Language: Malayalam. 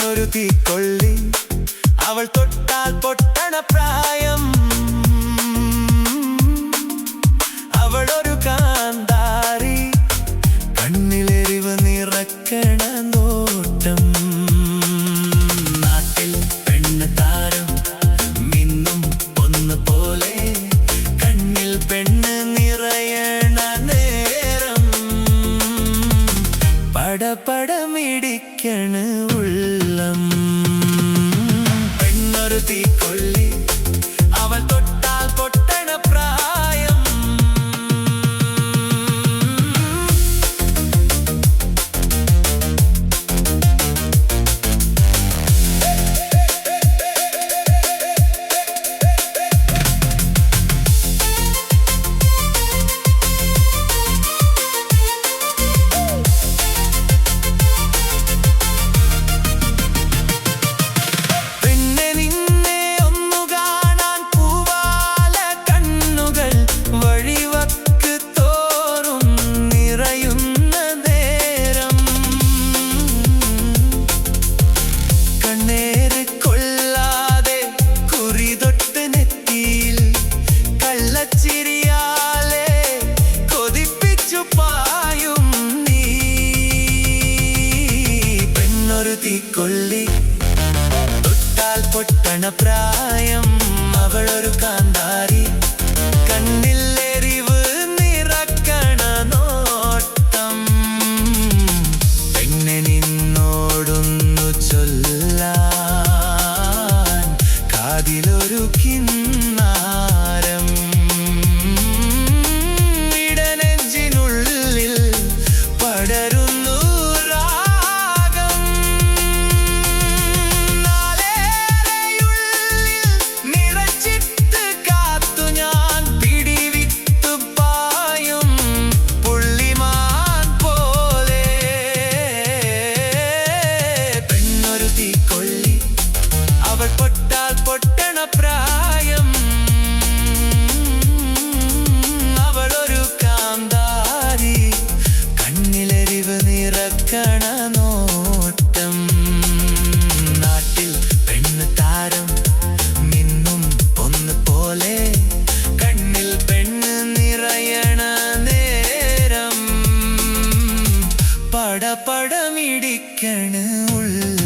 പെണ്ണൊരു തീക്കൊള്ളി, അവൾ തൊട്ടാൽ പൊട്ടണ പ്രായം. അവളൊരു കാന്താരി, കണ്ണിലെരിവ് നിറക്കണ നോട്ടം. നാട്ടിൽ പെണ്ണ് താരം മിന്നും ഒന്ന് പോലെ, കണ്ണിൽ പെണ്ണ് നിറയണ നേരം. പടപടമിടിക്കണ് ഉള്ളം. പെണ്ണൊരു തീക്കൊള്ളി, അവൾ തൊട്ടാൽ പൊട്ടണ പ്രായം. തീക്കൊള്ളി, തൊട്ടാൽ പൊട്ടണ പ്രായം. അവളൊരു കാന്താരി, കണ്ണിൽ എരിവ് നിറക്കണ നോട്ടം. പെണ്ണെ നിന്നോടൊന്നു ചൊല്ലാൻ കാതിലൊരു കിന്നാരം. ഇടനെഞ്ചിനുള്ളിൽ പടരുന്നു പൊട്ടണ പ്രായം. അവളൊരു കാന്താരി, കണ്ണിലെരിവ് നിറക്കണ നോട്ടം. നാട്ടിൽ പെണ്ണ് താരം മിന്നും ഒന്ന് പോലെ, കണ്ണിൽ പെണ്ണ് നിറയണ നേരം. പടപടമിടിക്കണ് ഉള്ളിൽ.